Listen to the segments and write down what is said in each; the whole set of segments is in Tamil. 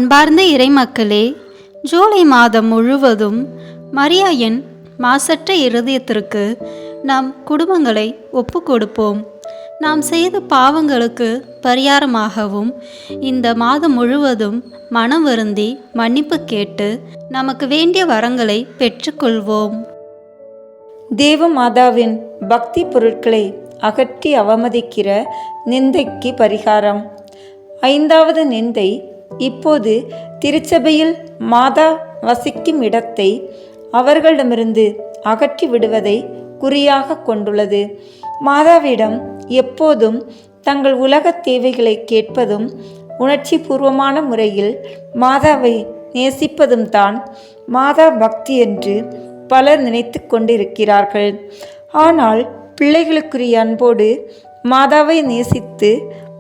அன்பார்ந்த இறைமக்களே, ஜூலை மாதம் முழுவதும் மரியாயின் மாசற்ற இருதயத்திற்கு நம் குடும்பங்களை ஒப்பு கொடுப்போம். நாம் செய்த பாவங்களுக்கு பரிகாரமாகவும் இந்த மாதம் முழுவதும் மனம் வருந்தி மன்னிப்பு கேட்டு நமக்கு வேண்டிய வரங்களை பெற்றுக்கொள்வோம். தேவ மாதாவின் பக்தி பொருட்களை அகற்றி அவமதிக்கிற நிந்தைக்கு பரிகாரம். 5வது நிந்தை இப்போது திருச்சபையில் மாதா வசிக்கும் இடத்தை அவர்களிடமிருந்து அகற்றி விடுவதை குறியாக கொண்டுள்ளது. மாதாவிடம் எப்போதும் தங்கள் உலக தேவைகளை கேட்பதும் உணர்ச்சி பூர்வமான முறையில் மாதாவை நேசிப்பதும் தான் மாதா பக்தி என்று பலர் நினைத்து கொண்டிருக்கிறார்கள். ஆனால் பிள்ளைகளுக்குரிய அன்போடு மாதாவை நேசித்து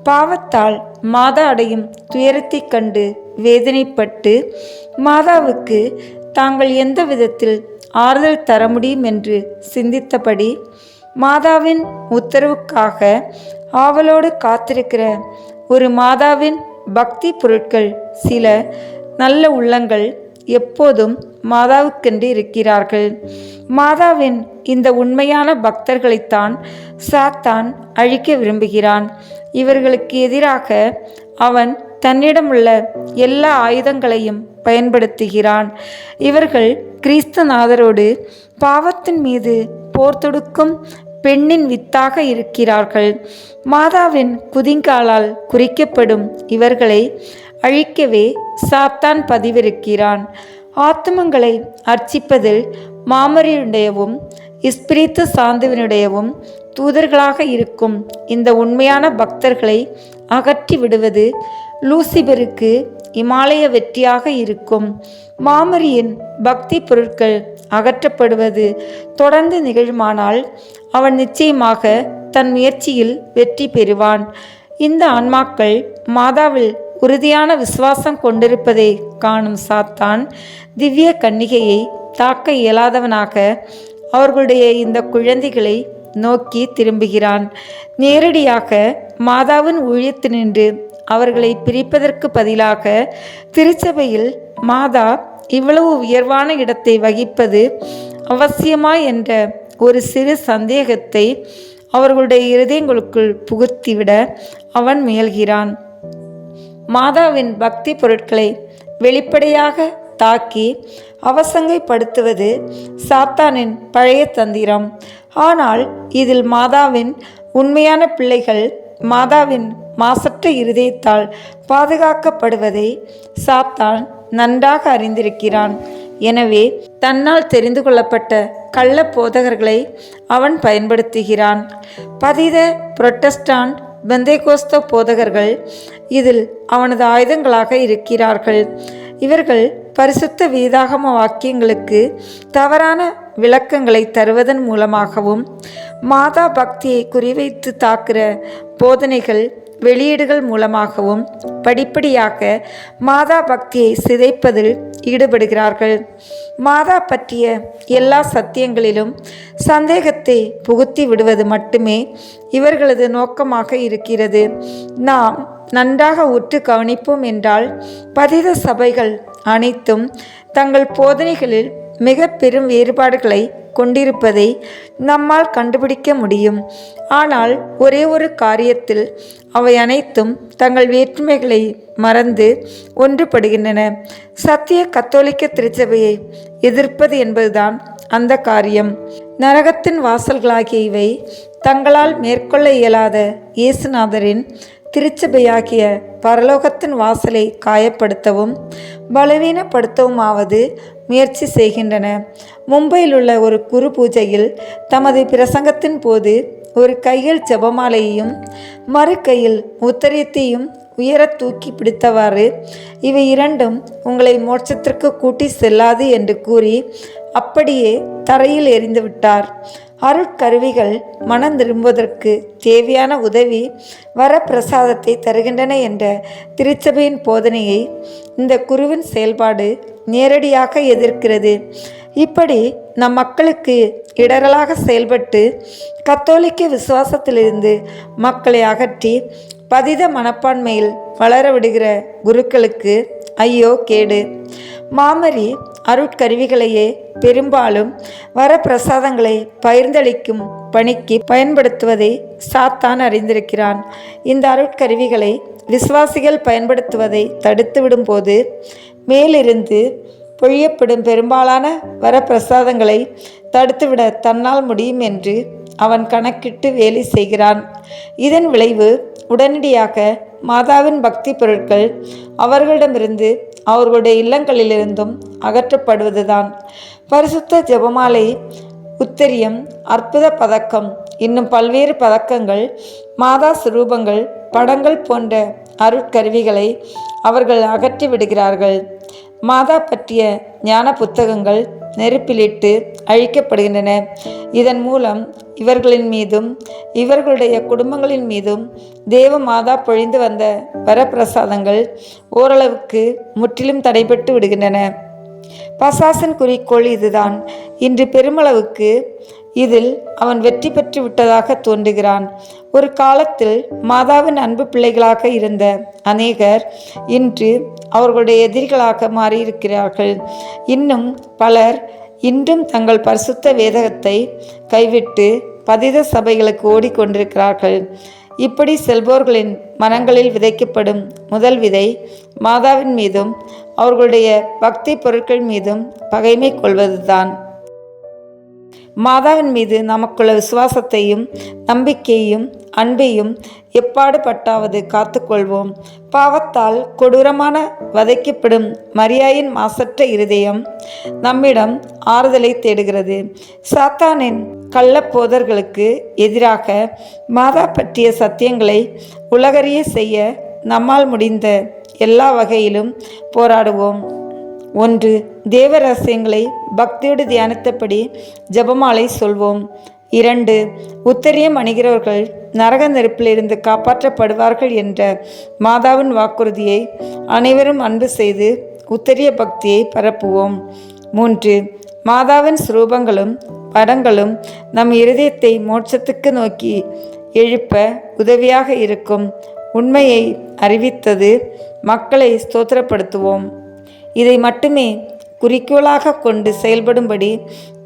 பாவத்தால் மாதா அடையும் துயரத்தை கண்டு வேதனைப்பட்டு மாதாவுக்கு தாங்கள் எந்த விதத்தில் ஆறுதல் தர முடியும் என்று சிந்தித்தபடி மாதாவின் உத்தரவுக்காக ஆவலோடு காத்திருக்கிற ஒரு மாதாவின் பக்தி பொருட்கள் சில நல்ல உள்ளங்கள் எப்போதும் மாதாவுக்கென்று இருக்கிறார்கள். மாதாவின் இந்த உண்மையான பக்தர்களைத்தான் சாத்தான் அழிக்க விரும்புகிறான். இவர்களுக்கு எதிராக அவன் தன்னிடமுள்ள எல்லா ஆயுதங்களையும் பயன்படுத்துகிறான். இவர்கள் கிறிஸ்துநாதரோடு பாவத்தின் மீது போர் தொடுக்கும் பெண்ணின் வித்தாக இருக்கிறார்கள். மாதாவின் குதிங்காலால் குறிக்கப்படும் இவர்களை அழிக்கவே சாத்தான் பதிவிருக்கிறான். ஆத்துமங்களை அர்ச்சிப்பதில் மாமரியுடையவும் இஸ்பிரித்து சாந்துவினுடையவும் தூதர்களாக இருக்கும் இந்த உண்மையான பக்தர்களை அகற்றி விடுவது லூசிபருக்கு இமாலய வெற்றியாக இருக்கும். மாமரியின் பக்தி பொருட்கள் அகற்றப்படுவது தொடர்ந்து நிகழுமானால் அவன் நிச்சயமாக தன் முயற்சியில் வெற்றி பெறுவான். இந்த ஆன்மாக்கள் மாதாவில் உறுதியான விசுவாசம் கொண்டிருப்பதை காணும் சாத்தான் திவ்ய கன்னிகையை தாக்க இயலாதவனாக அவர்களுடைய இந்த குழந்தைகளை நோக்கி திரும்புகிறான். நேரடியாக மாதாவின் ஊழியத்தினின்று அவர்களை பிரிப்பதற்கு பதிலாக திருச்சபையில் மாதா இவ்வளவு உயர்வான இடத்தை வகிப்பது அவசியமா என்ற ஒரு சிறு சந்தேகத்தை அவர்களுடைய இருதயங்களுக்குள் புகுத்திவிட அவன் முயல்கிறான். மாதாவின் பக்தி பொருட்களை வெளிப்படையாக தாக்கி அவசங்கைப்படுத்துவது சாத்தானின் பழைய தந்திரம். ஆனால் இதில் மாதாவின் உண்மையான பிள்ளைகள் மாதாவின் மாசற்ற இருதயத்தால் பாதுகாக்கப்படுவதை சாத்தான் நன்றாக அறிந்திருக்கிறான். எனவே தன்னால் தெரிந்து கொள்ளப்பட்ட கள்ள போதகர்களை அவன் பயன்படுத்துகிறான். பதித புரொட்டஸ்டாண்ட் பெந்தேகோஸ்தே போதகர்கள் இதில் அவனது ஆயுதங்களாக இருக்கிறார்கள். இவர்கள் பரிசுத்த வேதாகம வாக்கியங்களுக்கு தவறான விளக்கங்களை தருவதன் மூலமாகவும் மாதா பக்தியை குறிவைத்து தாக்குற போதனைகள் வெளியீடுகள் மூலமாகவும் படிப்படியாக மாதா பக்தியை சிதைப்பதில் ஈடுபடுகிறார்கள். மாதா பற்றிய எல்லா சத்தியங்களிலும் சந்தேகத்தை புகுத்தி விடுவது மட்டுமே இவர்களது நோக்கமாக இருக்கிறது. நாம் நன்றாக உற்று கவனிப்போம் என்றால் பதித சபைகள் அனைத்தும் தங்கள் போதனைகளில் மிக பெரும் வேறுபாடுகளை கொண்டிருப்பதை நம்மால் கண்டுபிடிக்க முடியும். ஆனால் ஒரே ஒரு காரியத்தில் அவை அனைத்தும் தங்கள் வேற்றுமைகளை மறந்து ஒன்றுபடுகின்றன. சத்திய கத்தோலிக்க திருச்சபையை எதிர்ப்பது என்பதுதான் அந்த காரியம். நரகத்தின் வாசல்களாகிய இவை தங்களால் மேற்கொள்ள இயலாத இயேசுநாதரின் திருச்சபையாகிய பரலோகத்தின் வாசலை காயப்படுத்தவும் பலவீனப்படுத்தவுமாவது முயற்சி செய்கின்றன. மும்பையில் உள்ள ஒரு குரு பூஜையில் தமது பிரசங்கத்தின் போது ஒரு கையில் ஜெபமாலையையும் மறு கையில் உத்தரியத்தையும் உயர தூக்கி பிடித்தவாறு இவை இரண்டும் உங்களை மோட்சத்திற்கு கூட்டி செல்லாது என்று கூறி அப்படியே தரையில் எறிந்து விட்டார். அருட்கருவிகள் மனம் திரும்புவதற்கு தேவையான உதவி வரப்பிரசாதத்தை தருகின்றன என்ற திருச்சபையின் போதனையை இந்த குருவின் செயல்பாடு நேரடியாக எதிர்க்கிறது. இப்படி நம் மக்களுக்கு இடரலாக செயல்பட்டு கத்தோலிக்க விசுவாசத்திலிருந்து மக்களை அகற்றி பதித மனப்பான்மையில் வளர விடுகிற குருக்களுக்கு ஐயோ கேடு. மாமரி அருட்கருவிகளையே பெரும்பாலும் வரப்பிரசாதங்களை பகிர்ந்தளிக்கும் பணிக்கு பயன்படுத்துவதை சாத்தான் அறிந்திருக்கிறான். இந்த அருட்கருவிகளை விசுவாசிகள் பயன்படுத்துவதை தடுத்துவிடும்போது மேலிருந்து பொழியப்படும் பெரும்பாலான வரப்பிரசாதங்களை தடுத்துவிட தன்னால் முடியும் என்று அவன் கணக்கிட்டு வேலை செய்கிறான். இதன் விளைவு உடனடியாக மாதாவின் பக்தி பொருட்கள் அவர்களிடமிருந்து அவர்களுடைய இல்லங்களிலிருந்தும் அகற்றப்படுவதுதான். பரிசுத்த ஜெபமாலை, உத்தரியம், அற்புத பதக்கம், இன்னும் பல்வேறு பதக்கங்கள், மாதா சுரூபங்கள், படங்கள் போன்ற அருட்கருவிகளை அவர்கள் அகற்றி விடுகிறார்கள். மாதா பற்றிய ஞான புத்தகங்கள் நெருப்பிலிட்டு அழிக்கப்படுகின்றன. இதன் மூலம் இவர்களின் மீதும் இவர்களுடைய குடும்பங்களின் மீதும் தேவ மாதா பொழிந்து வந்த வரப்பிரசாதங்கள் ஓரளவுக்கு முற்றிலும் தடைபட்டு விடுகின்றன. பசாசின் குறிக்கோள் இதுதான். இன்று பெருமளவுக்கு இதில் அவன் வெற்றி பெற்று விட்டதாக தோன்றுகிறான். ஒரு காலத்தில் மாதாவின் அன்பு பிள்ளைகளாக இருந்த அநேகர் இன்று அவர்களுடைய எதிரிகளாக மாறியிருக்கிறார்கள். இன்னும் பலர் இன்றும் தங்கள் பரிசுத்த வேதகத்தை கைவிட்டு பதித சபைகளுக்கு ஓடிக்கொண்டிருக்கிறார்கள். இப்படி செல்பவர்களின் மனங்களில் விதைக்கப்படும் முதல் விதை மாதாவின் மீதும் அவர்களுடைய பக்தி பொருட்கள் மீதும் பகைமை கொள்வதுதான். மாதாவின் மீது நமக்குள்ள விசுவாசத்தையும் நம்பிக்கையும் அன்பையும் எப்பாடு பட்டாவது காத்துக்கொள்வோம். பாவத்தால் கொடூரமான வதைக்கப்படும் மரியாயின் மாசற்ற இருதயம் நம்மிடம் ஆறுதலை தேடுகிறது. சாத்தானின் கள்ளப்போதர்களுக்கு எதிராக மாதா பற்றிய சத்தியங்களை உலகறிய செய்ய நம்மால் முடிந்த எல்லா வகையிலும் போராடுவோம். 1. தேவ ரகசியங்களை பக்தியோடு தியானித்தபடி ஜெபமாலை சொல்வோம். 2. உத்தரியம் அணிகிறவர்கள் நரக நெருப்பிலிருந்து காப்பாற்றப்படுவார்கள் என்ற மாதாவின் வாக்குறுதியை அனைவரும் அன்பு செய்து உத்தரிய பக்தியை பரப்புவோம். 3. மாதாவின் சுரூபங்களும் படங்களும் நம் இருதயத்தை மோட்சத்துக்கு நோக்கி எழுப்ப உதவியாக இருக்கும். உண்மையை அறிவித்தது மக்களை ஸ்தோத்திரப்படுத்துவோம். இதை மட்டுமே குறிக்கோளாக கொண்டு செயல்படும்படி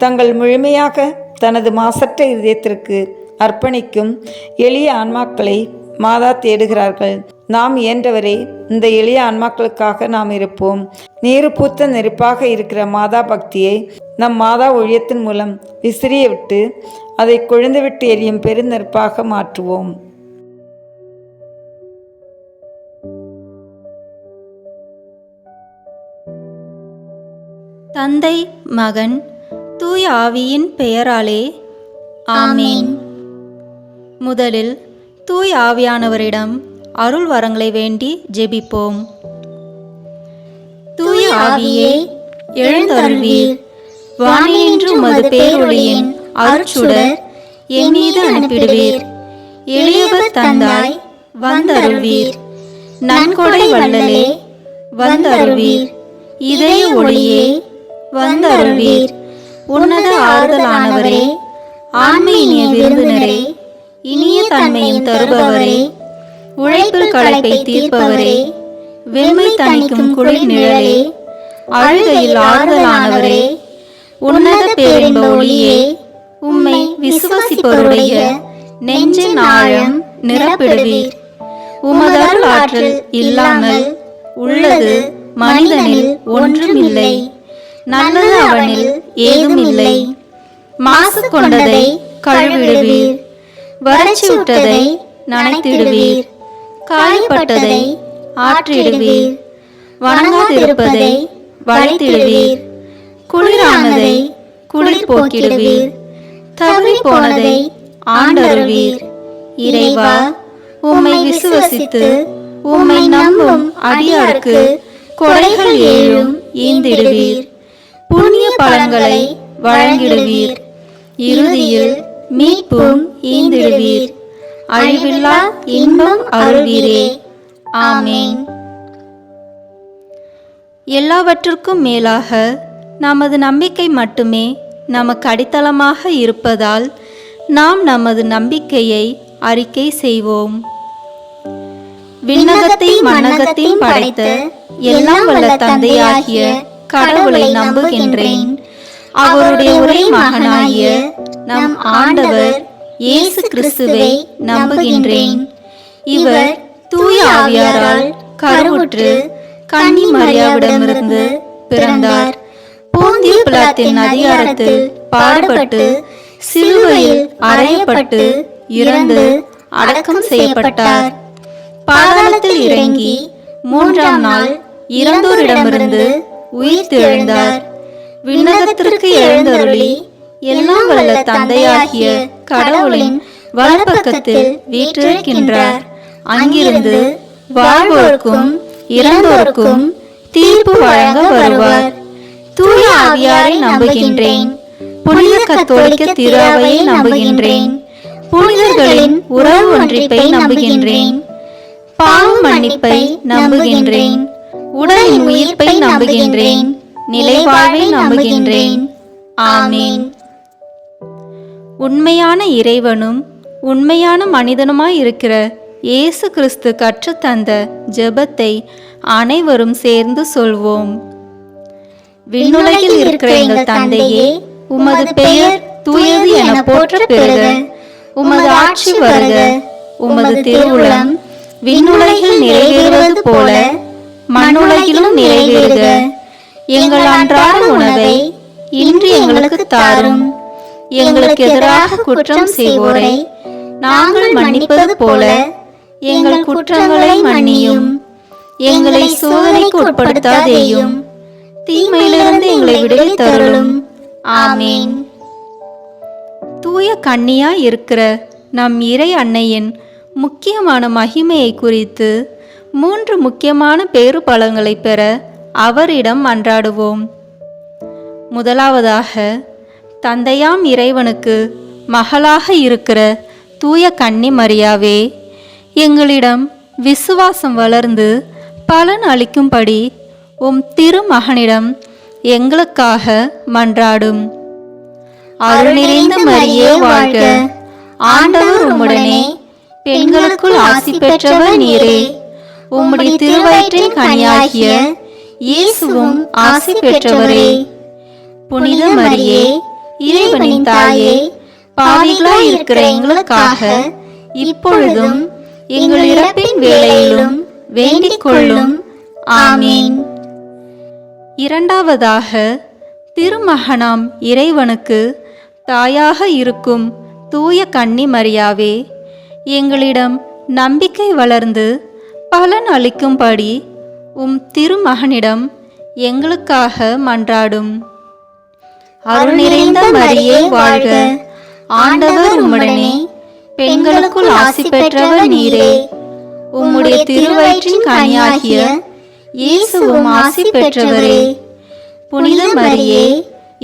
தங்கள் முழுமையாக தனது மாசற்ற இதயத்திற்கு அர்ப்பணிக்கும் எளிய ஆன்மாக்களை மாதா தேடுகிறார்கள். நாம் இயன்றவரை இந்த எளிய ஆன்மாக்களுக்காக நாம் இருப்போம். நீரு பூத்த நெருப்பாக இருக்கிற மாதா பக்தியை நம் மாதா ஊழியத்தின் மூலம் விசிறிய விட்டு அதை கொழுந்துவிட்டு எரியும் பெருநெருப்பாக மாற்றுவோம். தந்தை, மகன், தூய ஆவியின் பெயராலே ஆமேன். முதலில் தூய ஆவியானவரிடம் அருள் வரங்களை வேண்டி ஜெபிப்போம். தூய ஆவியே, எழுந்தருள்வீர். வானின்று உமது பேரொளியின் அருட்சுடர் என் மீது அனுப்பிடுவீர். எளியவர் தந்தாய் வந்தருள்வீர். நன்கொடை வள்ளலே வந்தருள்வீர். இதய ஒளியே வந்தருள்வீர். உன்னத ஆறுதலானவரே, ஆன்மீக விருந்தினரே, இனிய தன்மையும் தருபவரே, உழைப்பில் களைப்பை தீர்ப்பவரே, வெம்மை தணிக்கும் குளிர் நிழலே, அழுகையில் ஆறுதலானவரே, உன்னத பேரின்ப ஒளியே, உம்மை விசுவாசிப்பவருடைய நெஞ்சின் ஆழம் நிரப்பிடுவீர். உமதருள் ஆற்றல் இல்லாமல் உள்ளது மனிதனில் ஒன்றுமில்லை. நல்லது அவனில் ஏதும் இல்லை. மாசு கொண்டதை கழுவிடுவீர். வறட்சியுற்றதை நனைத்திடுவீர். காயப்பட்டதை ஆற்றிடுவீர். வணங்காதிருப்பதை வளைத்திடுவீர். குளிரானதை குளிர் போக்கிடுவீர். தவறி போனதை ஆண்டருள்வீர். இறைவா, உம்மை விசுவசித்து உம்மை நம்பும் அடியாருக்கு கொடைகள் ஏழும் ஈந்திடுவீர். புண்ணிய பலன்களை வழங்கிடுவீர். இறுதியில் மீட்பும் ஈந்திடுவீர். அழிவில்லா இன்பம் அருள்வீரே. ஆமேன். எல்லாவற்றுக்கும் மேலாக நமது நம்பிக்கை மட்டுமே நமக்கு அடித்தளமாக இருப்பதால் நாம் நமது நம்பிக்கையை அறிக்கை செய்வோம். விண்ணகத்தையும் மண்ணகத்தையும் படைத்த எல்லாம் வல்ல தந்தையாகிய கடவுளை நம்புகின்றேன். அவருடைய ஒரே மகனாகிய நம் ஆண்டவர் இயேசு கிறிஸ்துவை நம்புகின்றேன். இவர் தூய ஆவியாரால் கருவுற்று கன்னி மரியாவிடமிருந்து பிறந்தார். போந்திய பிலாத்தின் அதிகாரத்தில் பாடுபட்டு சிலுவையில் அறையப்பட்டு இறந்து அடக்கம் செய்யப்பட்டார். பாதாளத்தில் இறங்கி மூன்றாம் நாள் இறந்தோரிடமிருந்து உயிர் தெழுந்தார். விண்ணகத்திற்கு எழுந்தருளி எல்லாம் வல்ல தந்தையாகிய கடவுளின் வலப்பக்கத்தில் வீற்றிருக்கின்றார். அங்கிருந்து வாழ்வோருக்கும் இறந்தோருக்கும் தீர்ப்பு வழங்க வருவார். தூய ஆவியாரை நம்புகின்றேன். புனித கத்தோலிக்க திருஅவையை நம்புகின்றேன். புனிதர்களின் உறவு ஒன்றிப்பை நம்புகின்றேன். பாவ மன்னிப்பை நம்புகின்றேன். உடலின் உயிர்ப்பை நம்புகின்றேன். நிலைவாழ்வை நம்புகின்றேன். ஆமீன். உண்மையான இறைவனும் உண்மையான மனிதனுமாய் இருக்கிற இயேசு கிறிஸ்து கற்றுத்தந்த ஜெபத்தை அனைவரும் சேர்ந்து சொல்வோம். விண்ணுலகில் இருக்கிற எங்கள் தந்தையே, உமது பெயர் தூயது என போற்ற பெறுக. உமது ஆட்சி வருக. உமது திருவுளம் விண்ணுலகில் நிறைவேறுவது போல மண்ணுலகிலும் நிறைவேறுக. எங்கள் அன்றாட உணவை இன்று எங்களுக்கு தாரும். எங்களுக்கு எதிராக குற்றம் செய்வோரை நாங்கள் மன்னிப்பது போல எங்கள் குற்றங்களை மன்னியும். எங்களை சோதனைக்கு உட்படுத்தாதேயும், தீமையிலிருந்து எங்களை விடுவித்தருளும். ஆமீன். தூய கன்னியாய் இருக்கிற நம் இறை அன்னையின் முக்கியமான மகிமையை குறித்து 3 முக்கியமான பேறு பலன்களை பெற அவரிடம் மன்றாடுவோம். முதலாவதாக, தந்தையாம் இறைவனுக்கு மகளாக இருக்கிற தூய கன்னி மரியாவே, எங்களிடம் விசுவாசம் வளர்ந்து பலன் அளிக்கும்படி உம் திருமகனிடம் எங்களுக்காக மன்றாடும். அருள் நிறைந்த மரியே வாழ்க. ஆண்டவர் உம்முடனே, பெண்களுக்குள் ஆசி பெற்றவர் நீரே. உம்முடைய திருவயிற்றின் கனியாகிய இயேசுவும் ஆசி பெற்றவரே. புனித மரியே, இறைவனின் தாயே, பாவிகளாய் இருக்கிற எங்களுக்காக இப்பொழுதும் எங்கள் இறப்பின் வேளையிலும் வேண்டிக் கொள்ளும். ஆமீன். இரண்டாவதாக, திருமகனாம் இறைவனுக்கு தாயாக இருக்கும் தூய கன்னி மரியாவே, எங்களிடம் நம்பிக்கை வளர்ந்து பலன் அளிக்கும்படி உம் திருமகனிடம் எங்களுக்காக மன்றாடும். அருள் நிறைந்த மரியே வாழ்க. ஆண்டவர் உம்முடனே, பெண்களுக்குள் ஆசி பெற்றவர் நீரே. உம்முடைய திருவயிற்றின் கனியாகிய இயேசுவும் ஆசி பெற்றவரே. புனித மரியே,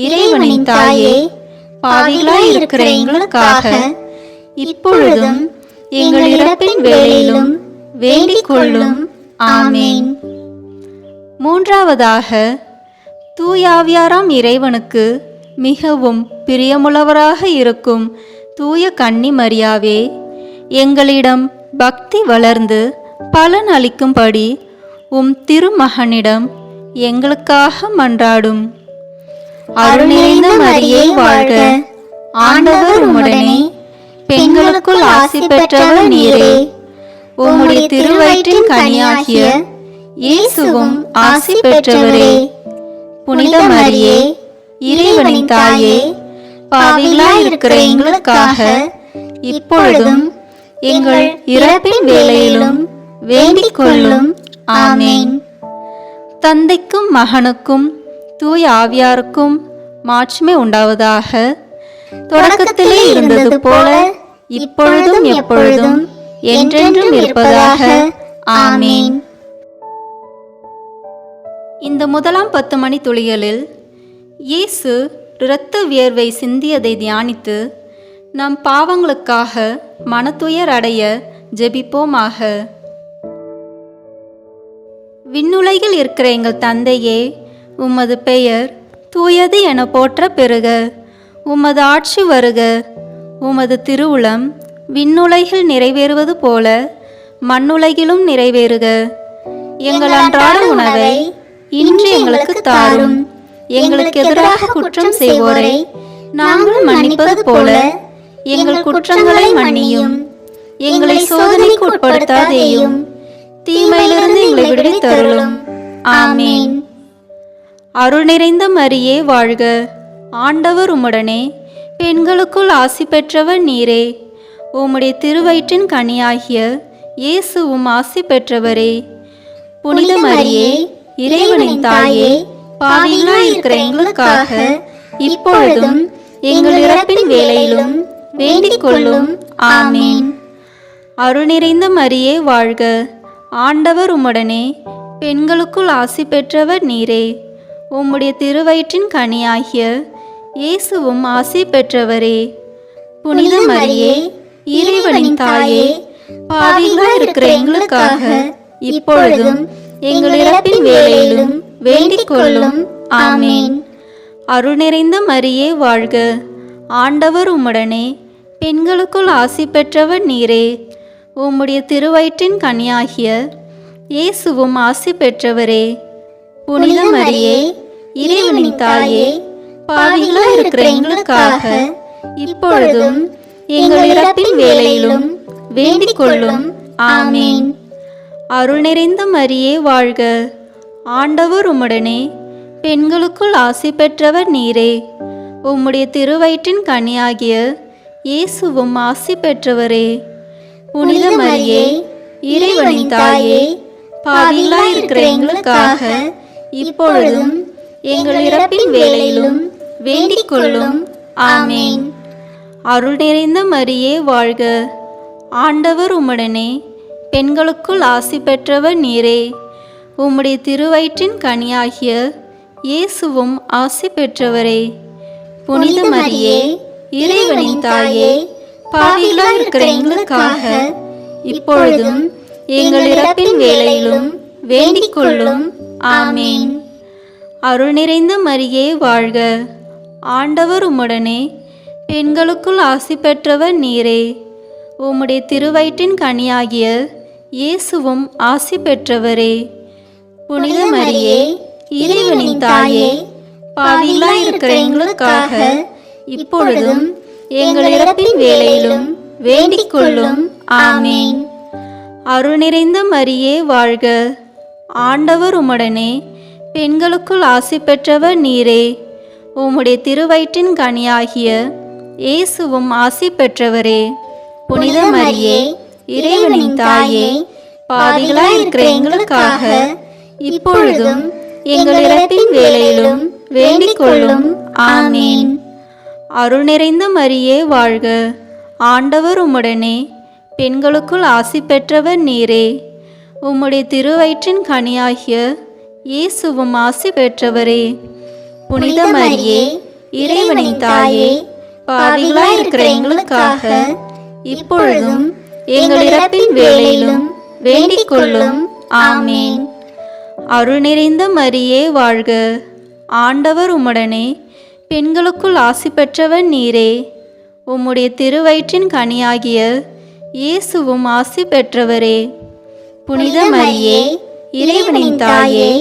இறைவனின் தாயே, பாவிகளாய் இருக்கிற எங்களுக்காக இப்பொழுதும் எங்கள் இறப்பின் வேளையிலும் வேண்டிக் கொள்ளும். ஆமீன். மூன்றாவதாக, தூயாவியாராம் இறைவனுக்கு மிகவும் பிரியமுள்ளவராக இருக்கும் தூய கன்னி மரியாவே, எங்களிடம் பக்தி வளர்ந்து பலன் அளிக்கும்படி உம் திருமகனிடம் எங்களுக்காக மன்றாடும். அருள் நிறைந்த மரியே வாழ்க. ஆண்டவர் உம்முடனே, பெண்களுக்குள் ஆசி பெற்றவர் நீரே. உம்முடைய திருவயிற்றின் கனியாகிய இயேசுவும் ஆசி பெற்றவரே. புனித மரியே, இறைவனின் தாயே, பாவிகளாய் இருக்கிற எங்களுக்காக இப்பொழுதும் எங்கள் இறப்பின் வேளையிலும் வேண்டிக் கொள்ளும். ஆமீன். தந்தைக்கும் மகனுக்கும் தூய ஆவியாருக்கும் மாட்சிமை உண்டாவதாக. தொடக்கத்திலே இருந்தது போல இப்பொழுதும் எப்பொழுதும் என்றென்றும் இருப்பதாக. ஆமீன். இந்த முதலாம் 10 மணி துளிகளில் இயேசு இரத்த வியர்வை சிந்தியதை தியானித்து நம் பாவங்களுக்காக மனத்துயர் அடைய ஜெபிப்போமாக. விண்ணுலகில் இருக்கிற எங்கள் தந்தையே, உமது பெயர் தூயது என போற்ற பெறுக. உமது ஆட்சி வருக. உமது திருவுளம் விண்ணுலகில் நிறைவேறுவது போல மண்ணுலகிலும் நிறைவேறுக. எங்கள் அன்றாட உணவை இன்று எங்களுக்கு தாரும். எங்களுக்கு எதிராக குற்றம் செய்வோரை நாங்கள் மன்னிப்பது போல எங்கள் குற்றங்களை மன்னியும். எங்களை சோதனைக்கு உட்படுத்தாதேயும், தீமையிலிருந்து எங்களை விடுவித்தருளும். ஆமீன். அருள் நிறைந்த மரியே வாழ்க, ஆண்டவர் உம்முடனே, பெண்களுக்குள் ஆசி பெற்றவர் நீரே. உம்முடைய திருவயிற்றின் கனியாகிய இயேசுவும் ஆசி பெற்றவரே. புனித மரியே, இறைவனின் தாயே, பாவிகளாய் இருக்கிற எங்களுக்காக இப்பொழுதும் எங்கள் இறப்பின் வேளையிலும் வேண்டிக் கொள்ளும். ஆமீன். அருள் நிறைந்த மரியே வாழ்க, ஆண்டவர் உம்முடனே, பெண்களுக்குள் ஆசி பெற்றவர் நீரே. உம்முடைய திருவயிற்றின் கனியாகிய இயேசுவும் ஆசி பெற்றவரே. புனித மரியே, இறைவனின் தாயே, பாவிகளாய் இருக்கிற எங்களுக்காக இப்பொழுதும் எங்கள் இறப்பின் வேளையிலும் வேண்டிக் கொள்ளும். ஆமீன். அருள் நிறைந்த மரியே வாழ்க, ஆண்டவர் உம்முடனே, பெண்களுக்குள் ஆசி பெற்றவர் நீரே. உம்முடைய திருவயிற்றின் கனியாகிய இயேசுவும் ஆசி பெற்றவரே. புனித மரியே, இறைவனின் தாயே, பாவிகளாய் இருக்கிற எங்களுக்காக இப்பொழுதும் எங்கள் இறப்பின் வேளையிலும் வேண்டிக் கொள்ளும். ஆமீன். அருள் நிறைந்த மரியே வாழ்க, ஆண்டவர் உம்முடனே, பெண்களுக்குள் ஆசி பெற்றவர் நீரே. உம்முடைய திருவயிற்றின் கனியாகிய இயேசுவும் ஆசி பெற்றவரே. புனித மரியே, இறைவனின் தாயே, பாவிகளாய் இருக்கிற எங்களுக்காக இப்பொழுதும் எங்கள் இறப்பின் வேளையிலும் வேண்டிக் கொள்ளும். ஆமீன். அருள் நிறைந்த மரியே வாழ்க, ஆண்டவர் உம்முடனே, பெண்களுக்குள் ஆசி பெற்றவர் நீரே. உம்முடைய திருவயிற்றின் கனியாகிய இயேசுவும் ஆசி பெற்றவரே. புனித மரியே, இறைவனின் தாயே, பாவிகளாய் இருக்கிற எங்களுக்காக இப்பொழுதும் எங்கள் இறப்பின் வேளையிலும் வேண்டிக் கொள்ளும். ஆமீன். அருள் நிறைந்த மரியே வாழ்க, ஆண்டவர் உம்முடனே, பெண்களுக்குள் ஆசி பெற்றவர் நீரே. உம்முடைய திருவயிற்றின் கனியாகிய இயேசுவும் ஆசி பெற்றவரே. புனித மரியே, இறைவனின் தாயே, பாவிகளாய் இருக்கிற எங்களுக்காக இப்பொழுதும் எங்கள் இறப்பின் வேளையிலும் வேண்டிக் கொள்ளும். ஆமீன். அருள் நிறைந்த மரியே வாழ்க, ஆண்டவர் உம்முடனே, பெண்களுக்குள் ஆசி பெற்றவர் நீரே. உம்முடைய திருவயிற்றின் கனியாகிய இயேசுவும் ஆசி பெற்றவரே. புனித மரியே, இறைவனின் தாயே, பாவிகளாய் இருக்கிற எங்களுக்காக இப்பொழுதும் எங்கள் இறப்பின் வேளையிலும் வேண்டிக் கொள்ளும். ஆமீன். அருள் நிறைந்த மரியே வாழ்க, ஆண்டவர் உம்முடனே, பெண்களுக்குள் ஆசி பெற்றவர் நீரே. உம்முடைய திருவயிற்றின் கனியாகிய இயேசுவும் ஆசி பெற்றவரே. புனித மரியே, இறைவனின் தாயே, பாவிகளாய் இருக்கிற எங்களுக்காக இப்பொழுதும் எங்கள் இறப்பின் வேளையிலும் வேண்டிக் கொள்ளும். ஆமீன். அருள் நிறைந்த மரியே வாழ்க, ஆண்டவர் உம்முடனே, பெண்களுக்குள் ஆசி பெற்றவர் நீரே. உம்முடைய திருவயிற்றின் கனியாகிய இயேசுவும் ஆசி பெற்றவரே. புனித மரியே, இறைவனின் தாயே,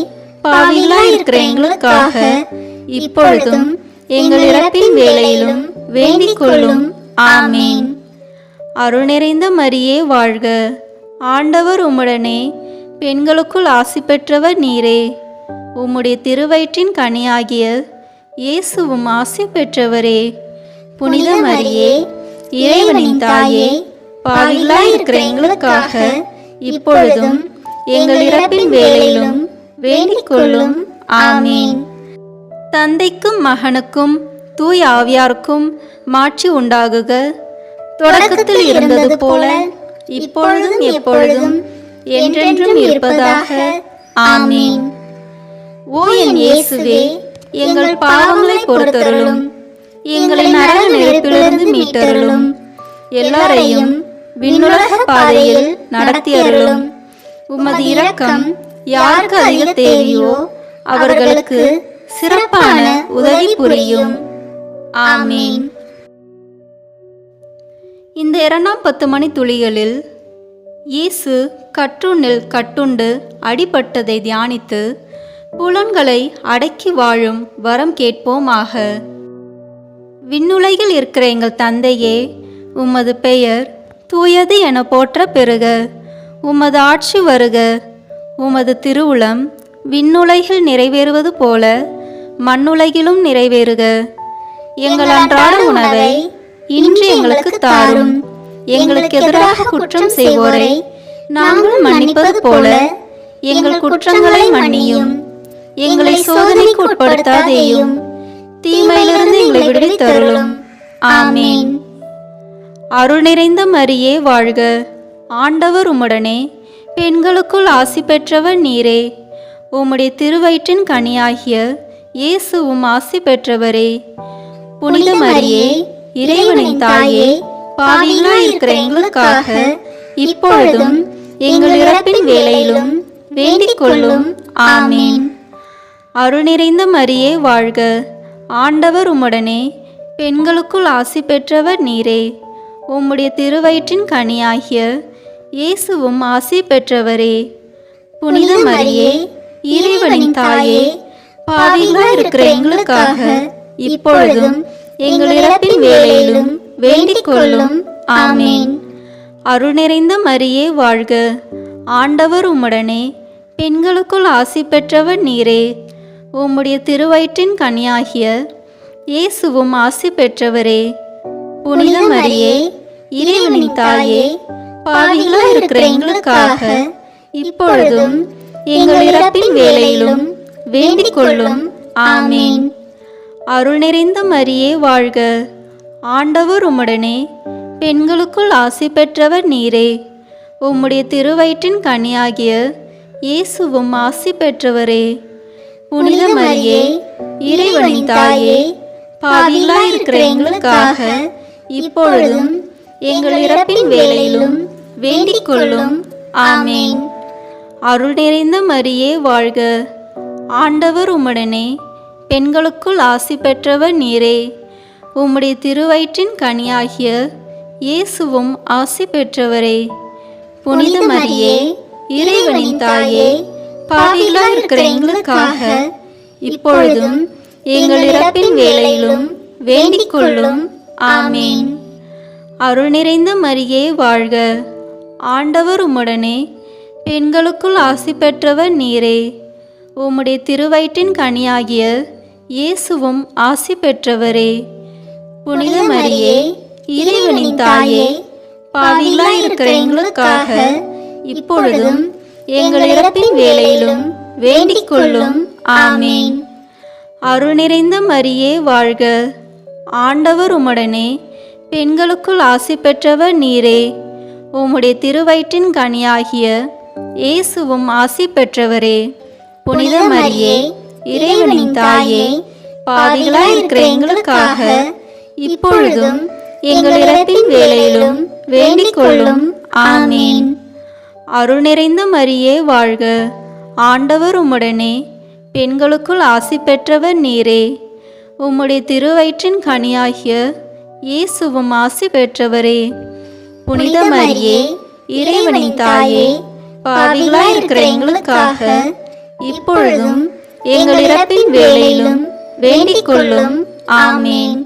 பாவிகளாய் இருக்கிற எங்களுக்காக இப்பொழுதும் எங்கள் இறப்பின் வேளையிலும் வேண்டிக் கொள்ளும். ஆமீன். அருள் நிறைந்த மரியே வாழ்க, ஆண்டவர் உம்முடனே, பெண்களுக்குள் ஆசி பெற்றவர் நீரே. உம்முடைய திருவயிற்றின் கனியாகிய இயேசுவும் ஆசி பெற்றவரே. புனித மரியே, இறைவனின் தாயே, பாவிகளாய் இருக்கிற எங்களுக்காக இப்பொழுதும் எங்கள் இறப்பின் வேளையிலும் வேண்டிக் கொள்ளும். ஆமீன். தந்தைக்கும் மகனுக்கும் தூய் ஆவியாருக்கும் மாட்சி உண்டாகுக. தொடக்கத்தில் இருந்தது போல இப்பொழுதும் எப்பொழுதும் என்றென்றும் இருப்பதாக. ஆமீன். ஓ என் இயேசுவே, எங்கள் பாவங்களை பொறுத்தருளும், எங்களை நரக நெருப்பிலிருந்து மீட்டருளும், எல்லாரையும் விண்ணுலக பாதையில் நடத்தியருளும். உமது இரக்கம் யாருக்கு அதிக தேவையோ அவர்களுக்கு சிறப்பான உதவி புரியும். ஆமீன். இந்த 2ஆம் 10 மணி துளிகளில் இயேசு கற்றுண்ணில் கட்டுண்டு அடிபட்டதை தியானித்து புலன்களை அடக்கி வாழும் வரம் கேட்போமாக. விண்ணுலகில் இருக்கிற எங்கள் தந்தையே, உமது பெயர் தூயது என போற்ற பெறுக. உமது ஆட்சி வருக. உமது திருவுளம் விண்ணுலகில் நிறைவேறுவது போல மண்ணுலகிலும் நிறைவேறுக. எங்கள் அன்றாட உணவை இன்று எங்களுக்கு தாரும். எங்களுக்கு எதிராக குற்றம் செய்வோரை நாங்கள் மன்னிப்பது போல எங்கள் குற்றங்களை மன்னியும். எங்களை சோதனைக்கு உட்படுத்தாதேயும், தீமையிலிருந்து எங்களை விடுவித்தருளும். ஆமீன். அருள் நிறைந்த மரியே வாழ்க. ஆண்டவர் உம்முடனே, பெண்களுக்குள் ஆசி பெற்றவர் நீரே. உம்முடைய திருவயிற்றின் கனியாகிய இயேசுவும் ஆசி பெற்றவரே. புனித மரியே, இறைவனின் தாயே, பாவிகளாய் இருக்கிற எங்களுக்காக இப்பொழுதும் எங்கள் இறப்பின் வேளையிலும் வேண்டிக் கொள்ளும். ஆமீன். அருள் நிறைந்த மரியே வாழ்க. ஆண்டவர் உம்முடனே, பெண்களுக்குள் ஆசி பெற்றவர் நீரே. உம்முடைய திருவயிற்றின் கனியாகிய இயேசுவும் ஆசி பெற்றவரே. புனித மரியே, இறைவனின் தாயே, பாவிகளாய் இருக்கிற எங்களுக்காக இப்பொழுதும் எங்கள் இறப்பின் வேளையிலும் வேண்டிக் கொள்ளும். ஆமீன். அருள் நிறைந்த மரியே வாழ்க. ஆண்டவர் உம்முடனே, பெண்களுக்குள் ஆசி பெற்றவர் நீரே. உம்முடைய திருவயிற்றின் கனியாகிய இயேசுவும் ஆசி பெற்றவரே. புனித மரியே, இறைவனின் தாயே, பாவிகளாய் இருக்கிற எங்களுக்காக இப்பொழுதும் எங்கள் இறப்பின் வேளையிலும் வேண்டிக் கொள்ளும். ஆமீன். அருள் நிறைந்த மரியே வாழ்க. ஆண்டவர் உம்முடனே, பெண்களுக்குள் ஆசி பெற்றவர் நீரே. உம்முடைய திருவயிற்றின் கனியாகிய இயேசுவும் ஆசி பெற்றவரே. புனித மரியே, இறைவனின் தாயே, பாவிகளாய் இருக்கிற எங்களுக்காக இப்பொழுதும் எங்கள் இறப்பின் வேளையிலும் வேண்டிக் கொள்ளும். ஆமீன். அருள் நிறைந்த மரியே வாழ்க. ஆண்டவர் உம்முடனே, பெண்களுக்குள் ஆசி பெற்றவர் நீரே. உம்முடைய திருவயிற்றின் கனியாகிய இயேசுவும் ஆசி பெற்றவரே. புனித மரியே, இறைவனின் தாயே, பாவிகளாய் இருக்கிற எங்களுக்காக இப்பொழுதும் எங்கள் இறப்பின் வேளையிலும் வேண்டிக் கொள்ளும். ஆமீன். அருள் நிறைந்த மரியே வாழ்க. ஆண்டவர் உம்முடனே, பெண்களுக்குள் ஆசி பெற்றவர் நீரே. உம்முடைய திருவயிற்றின் கனியாகிய இயேசுவும் ஆசி பெற்றவரே. புனித மரியே, இறைவனின் தாயே, பாவிகளாய் இருக்கிற எங்களுக்காக இப்பொழுதும் எங்கள் இறப்பின் வேளையிலும் வேண்டிக் கொள்ளும். ஆமீன். அருள் நிறைந்த மரியே வாழ்க. ஆண்டவர் உம்முடனே, பெண்களுக்குள் ஆசி பெற்றவர் நீரே. உம்முடைய திருவயிற்றின் கனியாகிய இயேசுவும் ஆசி பெற்றவரே. புனித மரியே, இறைவனின் தாயே, பாவிகளாய் இருக்கிற எங்களுக்காக இப்பொழுதும் எங்கள் இறப்பின் வேளையிலும் வேண்டிக் கொள்ளும். ஆமீன். அருள் நிறைந்த மரியே வாழ்க. ஆண்டவர் உம்முடனே, பெண்களுக்குள் ஆசி பெற்றவர் நீரே. உம்முடைய திருவயிற்றின் கனியாகிய இயேசுவும் ஆசி பெற்றவரே. புனித மரியே, இறைவனின் தாயே, பாவிகளாய் இருக்கிற எங்களுக்காக இப்பொழுதும் எங்கள் இறப்பின் வேளையிலும் வேண்டிக் கொள்ளும். ஆமீன்.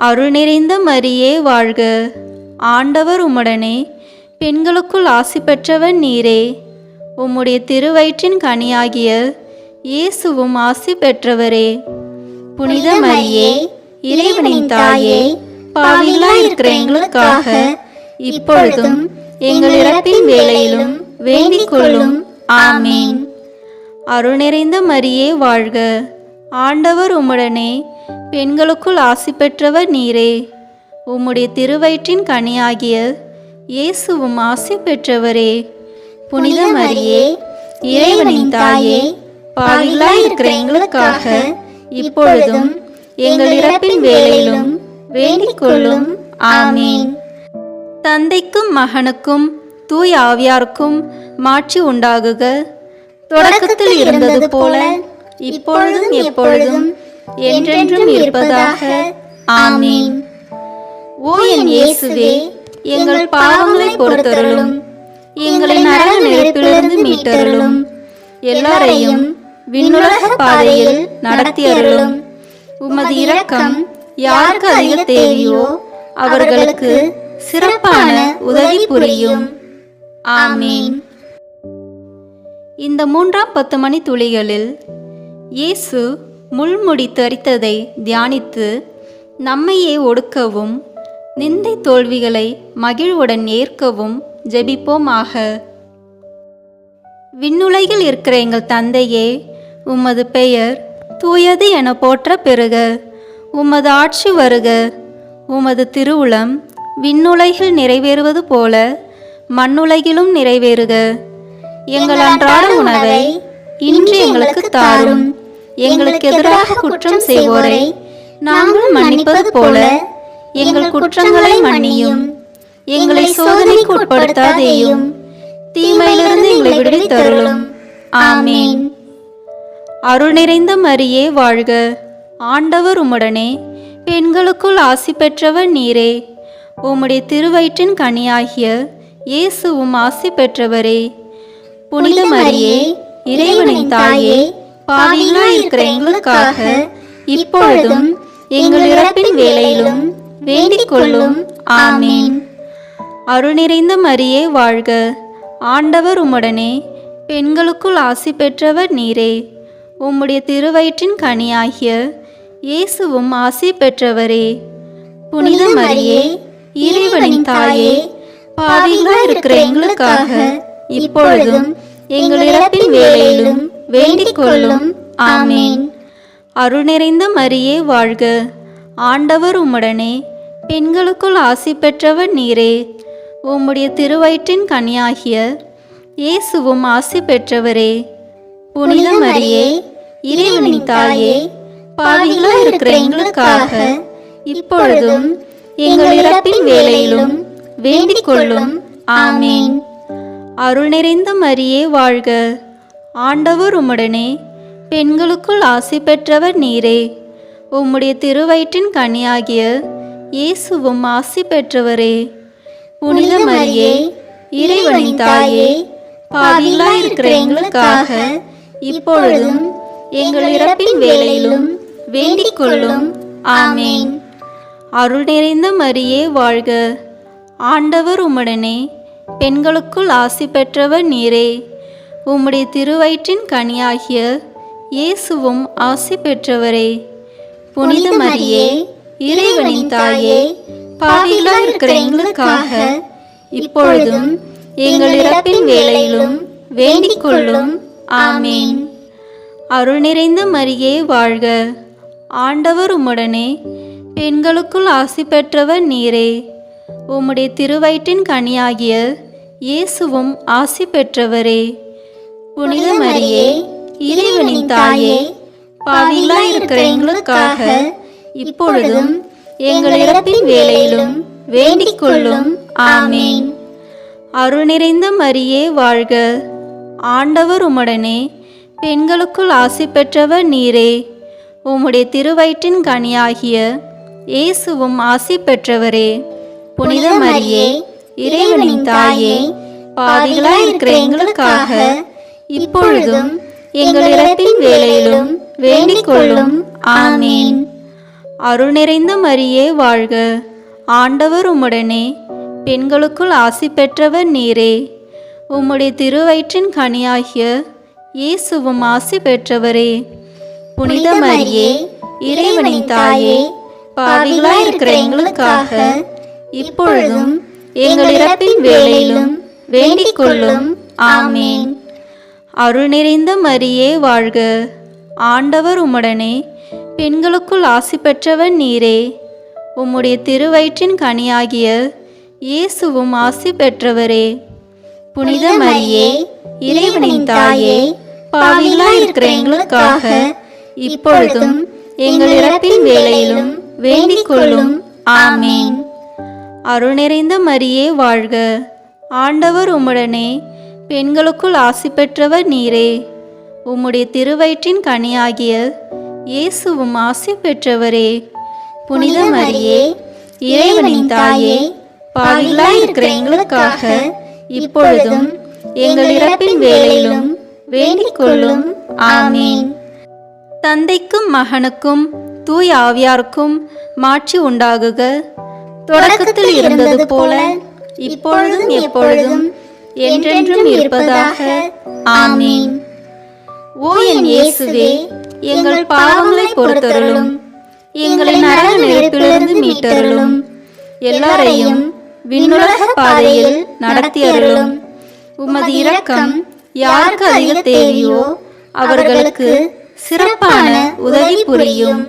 அருள் நிறைந்த மரியே வாழ்க. ஆண்டவர் உம்முடனே, பெண்களுக்குள் ஆசி பெற்றவர் நீரே. உம்முடைய திருவயிற்றின் கனியாகிய இயேசுவும் ஆசி பெற்றவரே. புனித மரியே, இறைவனின் தாயே, பாவிகளாய் இருக்கிற எங்களுக்காக இப்பொழுதும் எங்கள் இறப்பின் வேளையிலும் வேண்டிக் கொள்ளும். ஆமீன். அருள் நிறைந்த மரியே வாழ்க. ஆண்டவர் உம்முடனே, பெண்களுக்குள் ஆசி பெற்றவர் நீரே. உம்முடைய திருவயிற்றின் கனியாகிய இயேசுவும் ஆசி பெற்றவரே. புனித மரியே, இறைவனின் தாயே, பாவிகளாய் இருக்கிற எங்களுக்காக இப்பொழுதும் எங்கள் இறப்பின் வேளையிலும் வேண்டிக் கொள்ளும். ஆமீன். தந்தைக்கும் மகனுக்கும் தூய ஆவியாருக்கும் மாட்சி உண்டாகுக. தொடக்கத்தில் இருந்தது போல இப்பொழுதும் எப்பொழுதும் என்றென்றும் இருப்பதாக. ஆமீன். ஓ என் இயேசுவே, எங்கள் பாவங்களை பொறுத்தருளும். எங்களை நரக நெருப்பிலிருந்து மீட்டருளும். எல்லாரையும் விண்ணுலக பாதையில் நடத்தியருளும். உமது இரக்கம் யாருக்கு அதிக தேவையோ அவர்களுக்கு சிறப்பான உதவி புரியும். ஆமீன். இந்த 3ஆம் 10 மணி துளிகளில் இயேசு முள்முடி தரித்ததை தியானித்து நம்மையே ஒடுக்கவும் நிந்தை தோல்விகளை மகிழ்வுடன் ஏற்கவும் ஜெபிப்போமாக. விண்ணுலகில் இருக்கிற எங்கள் தந்தையே, உமது பெயர் தூயது என போற்ற பெறுக. உமது ஆட்சி வருக. உமது திருவுளம் விண்ணுலகில் நிறைவேறுவது போல மண்ணுலகிலும் நிறைவேறுக. எங்கள் அன்றாட உணவை இன்று எங்களுக்கு தாரும். எங்களுக்கு எதிராக குற்றம் செய்வோரை நாங்கள் மன்னிப்பது போல எங்கள் குற்றங்களை மன்னியும். எங்களை சோதனைக்கு உட்படுத்தாதேயும், தீமையிலிருந்து எங்களை விடுவித்தருளும். ஆமீன். அருள் நிறைந்த மரியே வாழ்க. ஆண்டவர் உம்முடனே, பெண்களுக்குள் ஆசி பெற்றவர் நீரே. உம்முடைய திருவயிற்றின் கனியாகிய இயேசுவும் ஆசி பெற்றவரே. புனித மரியே, இறைவனின் தாயே, பாவிகளாய் இருக்கிற எங்களுக்காக இப்பொழுதும் எங்கள் இறப்பின் வேளையிலும் வேண்டிக் கொள்ளும். ஆமீன். அருள் நிறைந்த மரியே வாழ்க. ஆண்டவர் உம்முடனே, பெண்களுக்குள் ஆசி பெற்றவர் நீரே. உம்முடைய திருவயிற்றின் கனியாகிய இயேசுவும் ஆசி பெற்றவரே. புனித மரியே, இறைவனின் தாயே, பாவிகளாய் இருக்கிற எங்களுக்காக இப்பொழுதும் எங்கள் இறப்பின் வேளையிலும் வேண்டிக் கொள்ளும். ஆமீன். அருள் நிறைந்த மரியே வாழ்க. ஆண்டவர் உம்முடனே, பெண்களுக்குள் ஆசி பெற்றவர் நீரே. உம்முடைய திருவயிற்றின் கனியாகிய இயேசுவும் ஆசி பெற்றவரே. புனித மரியே, இறைவனின் தாயே, பாவிகளாய் இருக்கிற எங்களுக்காக இப்பொழுதும் எங்கள் இறப்பின் வேளையிலும் வேண்டிக் கொள்ளும். ஆமீன். அருள் நிறைந்த மரியே வாழ்க. ஆண்டவர் உம்முடனே, பெண்களுக்குள் ஆசி பெற்றவர் நீரே. உம்முடைய திருவயிற்றின் கனியாகிய இயேசுவும் ஆசி பெற்றவரே. புனித மரியே, இறைவனின் தாயே, பாவிகளாய் இருக்கிற எங்களுக்காக இப்பொழுதும் எங்கள் இறப்பின் வேளையிலும் வேண்டிக் கொள்ளும். ஆமீன். அருள் நிறைந்த மரியே வாழ்க. ஆண்டவர் உம்முடனே, பெண்களுக்குள் ஆசி பெற்றவர் நீரே. உம்முடைய திருவயிற்றின் கனியாகிய இயேசுவும் ஆசி பெற்றவரே. புனித மரியே, இறைவனின் தாயே, பாவிகளாய் இருக்கிற எங்களுக்காக இப்பொழுதும் எங்கள் இறப்பின் வேளையிலும் வேண்டிக் கொள்ளும். ஆமீன். அருள் நிறைந்த மரியே வாழ்க. ஆண்டவர் உம்முடனே, பெண்களுக்குள் ஆசி பெற்றவர் நீரே. உம்முடைய திருவயிற்றின் கனியாகிய இயேசுவும் ஆசி பெற்றவரே. புனித மரியே, இறைவனின் தாயே, பாவிகளாய் இருக்கிற எங்களுக்காக இப்பொழுதும் எங்கள் இறப்பின் வேளையிலும் வேண்டிக் கொள்ளும். ஆமீன். அருள் நிறைந்த மரியே வாழ்க. ஆண்டவர் உம்முடனே, பெண்களுக்குள் ஆசி பெற்றவர் நீரே. உம்முடைய திருவயிற்றின் கனியாகிய இயேசுவும் ஆசி பெற்றவரே. புனித மரியே, இறைவனின் தாயே, பாவிகளாய் இருக்கிற எங்களுக்காக இப்பொழுதும் எங்கள் இறப்பின் வேளையிலும் வேண்டிக் கொள்ளும். ஆமீன். அருள் நிறைந்த மரியே வாழ்க. ஆண்டவர் உம்முடனே, பெண்களுக்குள் ஆசி பெற்றவர் நீரே. உம்முடைய திருவயிற்றின் கனியாகிய இயேசுவும் ஆசி பெற்றவரே. புனித மரியே, இறைவனின் தாயே, பாவிகளாய் இருக்கிற எங்களுக்காக இப்பொழுதும் எங்கள் இறப்பின் வேளையிலும் வேண்டிக் கொள்ளும். ஆமீன். அருள் நிறைந்த மரியே வாழ்க. ஆண்டவர் உம்முடனே, பெண்களுக்குள் ஆசி பெற்றவர் நீரே. உம்முடைய திருவயிற்றின் கனியாகிய இயேசுவும் ஆசி பெற்றவரே. புனித மரியே, இறைவனின் தாயே, பாவிகளாய் இருக்கிற எங்களுக்காக இப்பொழுதும் எங்கள் இறப்பின் வேளையிலும் வேண்டிக் கொள்ளும். ஆமீன். அருள் நிறைந்த மரியே வாழ்க. ஆண்டவர் உம்முடனே, பெண்களுக்குள் ஆசி பெற்றவர் நீரே. உம்முடைய திருவயிற்றின் கனியாகிய இயேசுவும் ஆசி பெற்றவரே. புனித மரியே, இறைவனின் தாயே, பாவிகளாய் இருக்கிற எங்களுக்காக இப்பொழுதும் எங்கள் இறப்பின் வேளையிலும் வேண்டிக் கொள்ளும். ஆமீன். தந்தைக்கும் மகனுக்கும் தூய ஆவியாருக்கும் மாட்சி உண்டாகுக. தொடக்கத்தில் இருந்தது போல இப்பொழுதும் எப்பொழுதும் என்றென்றும் இருப்பதாக. ஆமீன். ஓ என் இயேசுவே, எங்கள் பாவங்களை பொறுத்தருளும், எங்களை நரக நெருப்பிலிருந்து மீட்டருளும், எல்லாரையும் விண்ணுலக பாதையில் நடத்தி அருளும். உமது இரக்கம் யாருக்கு அதிக தேவையோ அவர்களுக்கு சிறப்பான உதவி புரியும்.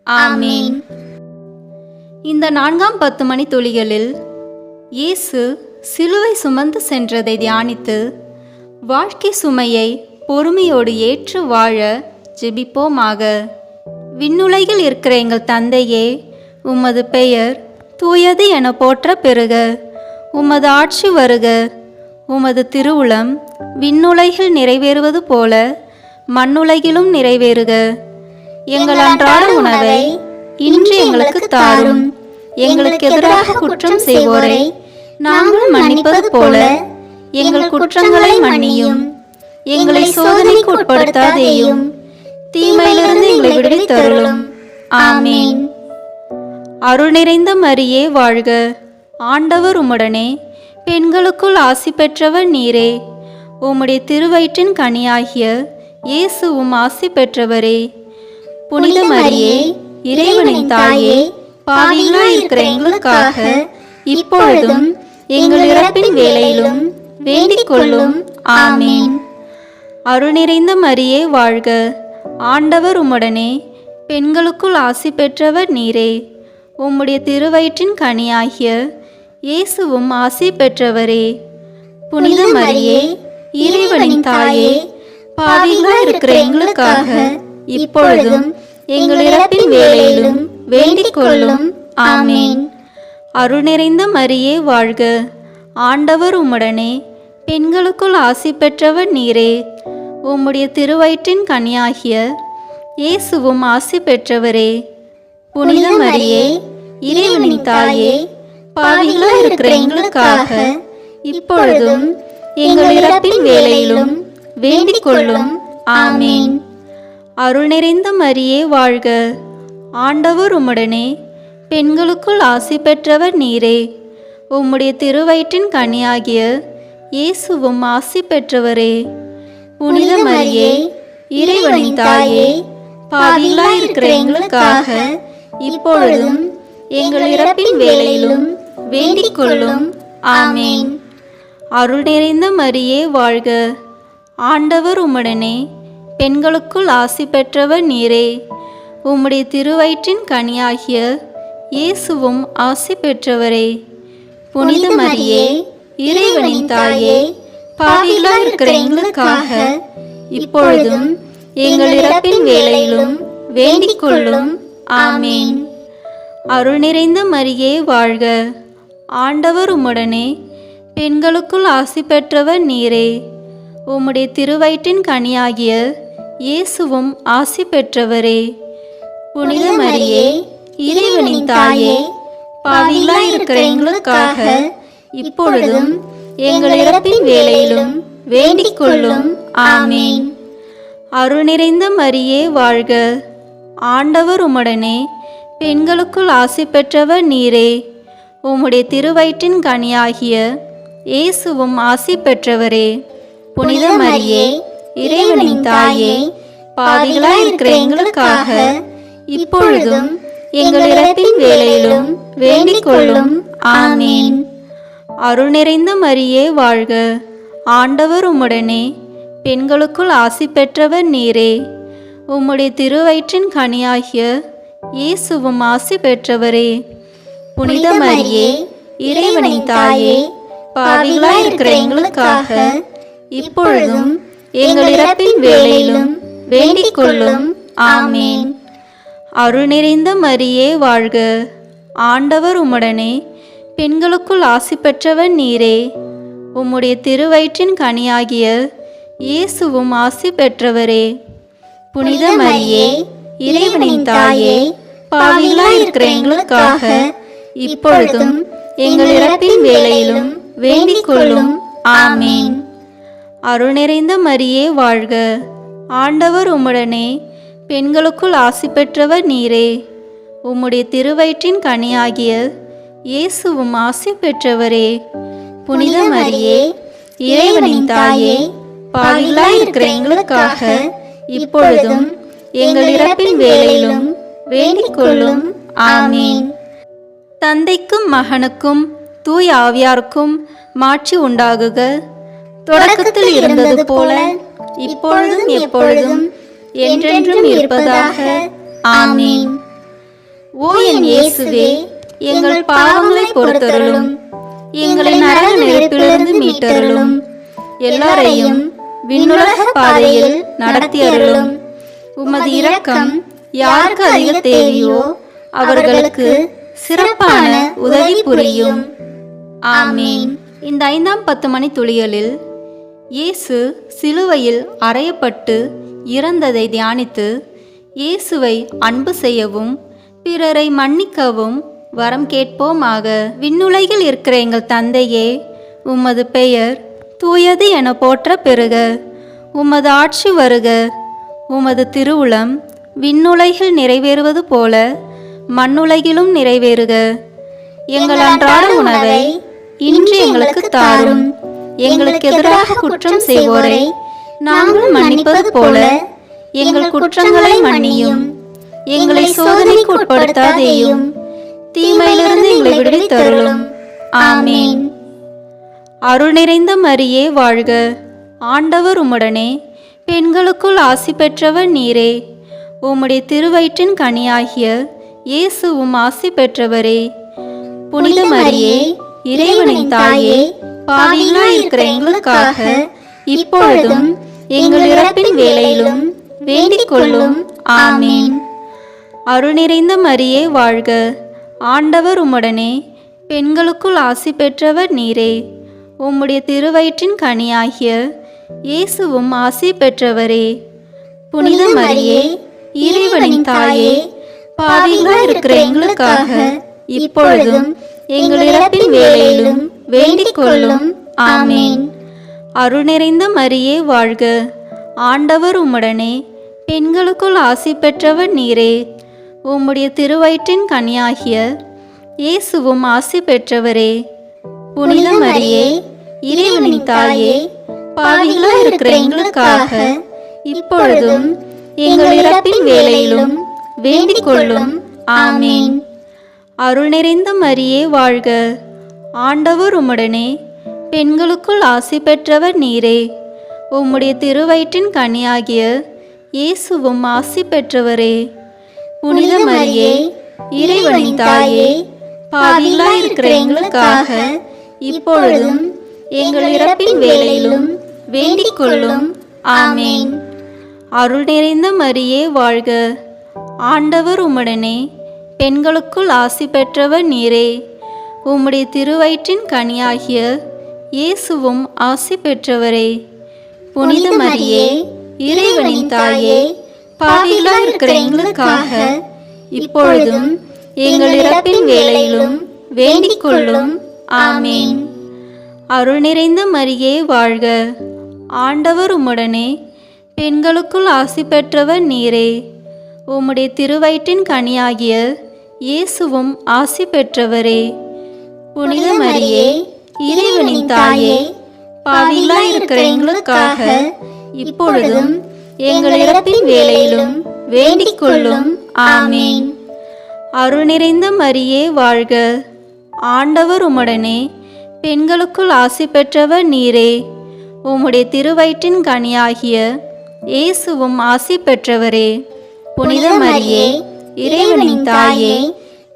ஆமீன். இந்த 4ஆம் 10 மணி துளிகளில் இயேசு சிலுவை சுமந்து சென்றதை தியானித்து வாழ்க்கை சுமையை பொறுமையோடு ஏற்று வாழ ஜெபிப்போமாக. விண்ணுலகில் இருக்கிற எங்கள் தந்தையே, உமது பெயர் தூயது என போற்ற பெறுக. உமது ஆட்சி வருக. உமது திருவுளம் விண்ணுலகில் நிறைவேறுவது போல மண்ணுலகிலும் நிறைவேறுக. எங்கள் அன்றாட உணவை இன்று எங்களுக்கு தாரும். எங்களுக்கு எதிராக குற்றம் செய்வோரை நாங்கள் மன்னிப்பது போல எங்கள் குற்றங்களை மன்னியும். எங்களை சோதனைக்கு உட்படுத்தாதேயும், தீமையிலிருந்து எங்களை விடுவித்தருளும். ஆமீன். அருள் நிறைந்த மரியே வாழ்க. ஆண்டவர் உம்முடனே, பெண்களுக்குள் ஆசி பெற்றவர் நீரே. உம்முடைய திருவயிற்றின் கனியாகிய இயேசுவும் ஆசி பெற்றவரே. புனித மரியே, இறைவனின் தாயே, பாவிகளாய் இருக்கிற எங்களுக்காக இப்பொழுதும் எங்கள் இறப்பின் வேளையிலும் வேண்டிக் கொள்ளும். ஆமீன். அருள் நிறைந்த மரியே வாழ்க. ஆண்டவர் உம்முடனே, பெண்களுக்குள் ஆசி பெற்றவர் நீரே. உம்முடைய திருவயிற்றின் கனியாகிய இயேசுவும் ஆசி பெற்றவரே. புனித மரியே, இறைவனின் தாயே, பாவிகளாய் இருக்கிற எங்களுக்காக இப்பொழுதும் எங்கள் இறப்பின் வேளையிலும் வேண்டிக் கொள்ளும். ஆமீன். அருள் நிறைந்த மரியே வாழ்க. ஆண்டவர் உம்முடனே, பெண்களுக்குள் ஆசி பெற்றவர் நீரே. உம்முடைய திருவயிற்றின் கனியாகிய இயேசுவும் ஆசி பெற்றவரே. புனித மரியே, இறைவனின் தாயே, பாவிகளாய் இருக்கிற எங்களுக்காக இப்பொழுதும் எங்கள் இறப்பின் வேளையிலும் வேண்டிக் கொள்ளும். ஆமீன். அருள் நிறைந்த மரியே வாழ்க. ஆண்டவர் உம்முடனே, பெண்களுக்குள் ஆசி பெற்றவர் நீரே. உம்முடைய திருவயிற்றின் கனியாகிய இயேசுவும் ஆசி பெற்றவரே. புனித மரியே, இறைவனின் தாயே, பாவிகளாய் இருக்கிற எங்களுக்காக இப்பொழுதும் எங்கள் இறப்பின் வேளையிலும் வேண்டிக் கொள்ளும். ஆமீன். அருள் நிறைந்த மரியே வாழ்க. ஆண்டவர் உம்முடனே, பெண்களுக்குள் ஆசி பெற்றவர் நீரே. உம்முடைய திருவயிற்றின் கனியாகிய இயேசுவும் ஆசி பெற்றவரே. புனித மரியே, இறைவனின் தாயே, பாவிகளாய் இருக்கிற எங்களுக்காக இப்பொழுதும் எங்கள் இறப்பின் வேளையிலும் வேண்டிக் கொள்ளும். ஆமீன். அருள் நிறைந்த மரியே வாழ்க. ஆண்டவர் உம்முடனே, பெண்களுக்குள் ஆசி பெற்றவர் நீரே. உம்முடைய திருவயிற்றின் கனியாகிய இயேசுவும் ஆசி பெற்றவரே. புனித மரியே, இறைவனின் தாயே, பாவிகளாய் இருக்கிற எங்களுக்காக இப்பொழுதும் எங்கள் இறப்பின் வேளையிலும் வேண்டிக் கொள்ளும். ஆமீன். அருள் நிறைந்த மரியே வாழ்க. ஆண்டவர் உம்முடனே, பெண்களுக்குள் ஆசி பெற்றவர் நீரே. உம்முடைய திருவயிற்றின் கனியாகிய இயேசுவும் ஆசி பெற்றவரே. புனித மரியே, இறைவனின் தாயே, பாவிகளாய் இருக்கிற எங்களுக்காக இப்பொழுதும் எங்கள் இறப்பின் வேளையிலும் வேண்டிக் கொள்ளும். ஆமீன். அருள் நிறைந்த மரியே வாழ்க. ஆண்டவர் உம்முடனே, பெண்களுக்குள் ஆசி பெற்றவர் நீரே. உம்முடைய திருவயிற்றின் கனியாகிய இயேசுவும் ஆசி பெற்றவரே. புனித மரியே, இறைவனின் தாயே, பாவிகளாய் இருக்கிற எங்களுக்காக இப்பொழுதும் எங்கள் இறப்பின் வேளையிலும் வேண்டிக் கொள்ளும். ஆமீன். அருள் நிறைந்த மரியே வாழ்க. ஆண்டவர் உம்முடனே, பெண்களுக்குள் ஆசி பெற்றவர் நீரே. உம்முடைய திருவயிற்றின் கனியாகிய இயேசுவும் ஆசி பெற்றவரே. புனித மரியே, இறைவனின் தாயே, பாவிகளாய் இருக்கிற எங்களுக்காக இப்பொழுதும் எங்கள் இறப்பின் வேளையிலும் வேண்டிக் கொள்ளும். ஆமீன். அருள் நிறைந்த மரியே வாழ்க, ஆண்டவர் உம்முடனே, பெண்களுக்குள் ஆசி பெற்றவர் நீரே. உம்முடைய திருவயிற்றின் கனியாகிய இயேசுவும் ஆசி பெற்றவரே. புனித மரியே, இறைவனின் தாயே, பாவிகளாய் இருக்கிற எங்களுக்காக இப்பொழுதும் எங்கள் இறப்பின் வேளையிலும் வேண்டிக் கொள்ளும். ஆமீன். தந்தைக்கும் மகனுக்கும் தூய ஆவியாருக்கும் மாட்சி உண்டாகுக, தொடக்கத்தில் இருந்தது போல இப்பொழுதும் எப்பொழுதும் என்றென்றும் இருப்பதாக. ஆமீன். ஓ என் இயேசுவே, எங்கள் பாவங்களை பொறுத்தருளும், எங்களை நரக நெருப்பிலிருந்து மீட்டருளும், எல்லாரையும் விண்ணுலக பாதையில் நடத்தியருளும். உமது இரக்கம் யாருக்கு அதிக தேவையோ அவர்களுக்கு சிறப்பான உதவி புரியும். ஆமீன். இந்த 5ஆம் 10 மணி துளிகளில் இயேசு சிலுவையில் அறையப்பட்டு இறந்ததை தியானித்து இயேசுவை அன்பு செய்யவும் பிறரை மன்னிக்கவும் வரம் கேட்போமாக. விண்ணுலகில் இருக்கிற எங்கள் தந்தையே, உமது பெயர் தூயது என போற்ற பெறுக. உமது ஆட்சி வருக. உமது திருவுளம் விண்ணுலகில் நிறைவேறுவது போல மண்ணுலகிலும் நிறைவேறுக. எங்கள் அன்றாட உணவை இன்று எங்களுக்கு தாரும். எங்களுக்கு எதிராக குற்றம் செய்வோரை நாங்கள் மன்னிப்பது போல எங்கள் குற்றங்களை மன்னியும். எங்களை சோதனைக்கு உட்படுத்தாதேயும், தீமையிலிருந்து எங்களை விடுவித்தருளும். ஆமீன். அருள் நிறைந்த மரியே வாழ்க, ஆண்டவர் உம்முடனே, பெண்களுக்குள் ஆசி பெற்றவர் நீரே. உம்முடைய திருவயிற்றின் கனியாகிய இயேசுவும் ஆசி பெற்றவரே. புனித மரியே, இறைவனின் தாயே, பாவிகளாய் இருக்கிற எங்களுக்காக இப்பொழுதும் எங்கள் இறப்பின் வேளையிலும் வேண்டிக் கொள்ளும். ஆமீன். அருள் நிறைந்த மரியே வாழ்க, ஆண்டவர் உம்முடனே, பெண்களுக்குள் ஆசி பெற்றவர் நீரே. உம்முடைய திருவயிற்றின் கனியாகிய இயேசுவும் ஆசி பெற்றவரே. புனித மரியே, இறைவனின் தாயே, பாவிகளாய் இருக்கிற எங்களுக்காக இப்பொழுதும் எங்கள் இறப்பின் வேளையிலும் வேண்டிக் கொள்ளும். ஆமீன். அருள் நிறைந்த மரியே வாழ்க, ஆண்டவர் உம்முடனே, பெண்களுக்குள் ஆசி பெற்றவர் நீரே. உம்முடைய திருவயிற்றின் கனியாகிய இயேசுவும் ஆசி பெற்றவரே. புனித மரியே, இறைவனின் தாயே, பாவிகளாய் இருக்கிற எங்களுக்காக இப்பொழுதும் எங்கள் இறப்பின் வேளையிலும் வேண்டிக் கொள்ளும். ஆமீன். அருள் நிறைந்த மரியே வாழ்க, ஆண்டவர் உம்முடனே, பெண்களுக்குள் ஆசி பெற்றவர் நீரே. உம்முடைய திருவயிற்றின் கனியாகிய இயேசுவும் ஆசி பெற்றவரே. புனித மரியே, இறைவனின் தாயே, பாவிகளாய் இருக்கிற எங்களுக்காக இப்பொழுதும் எங்கள் இறப்பின் வேளையிலும் வேண்டிக் கொள்ளும். ஆமீன். அருள் நிறைந்த மரியே வாழ்க, ஆண்டவர் உம்முடனே, பெண்களுக்குள் ஆசி பெற்றவர் நீரே. உம்முடைய திருவயிற்றின் கனியாகிய இயேசுவும் ஆசி பெற்றவரே. புனித மரியே, இறைவனின் தாயே, பாவிகளாய் இருக்கிற எங்களுக்காக இப்பொழுதும் எங்கள் இறப்பின் வேளையிலும் வேண்டிக் கொள்ளும். ஆமீன். அருள் நிறைந்த மரியே வாழ்க, ஆண்டவர் உம்முடனே, பெண்களுக்குள் ஆசி பெற்றவர் நீரே. உம்முடைய திருவயிற்றின் கனியாகிய இயேசுவும் ஆசி பெற்றவரே. புனித மரியே, இறைவனின் தாயே, பாவிகளாய் இருக்கிற எங்களுக்காக இப்பொழுதும் எங்கள் இறப்பின் வேளையிலும் வேண்டிக் கொள்ளும். ஆமீன். அருள் நிறைந்த மரியே வாழ்க, ஆண்டவர் உம்முடனே, பெண்களுக்குள் ஆசி பெற்றவர் நீரே. உம்முடைய திருவயிற்றின் கனியாகிய இயேசுவும் ஆசி பெற்றவரே. புனித மரியே, இறைவனின் தாயே,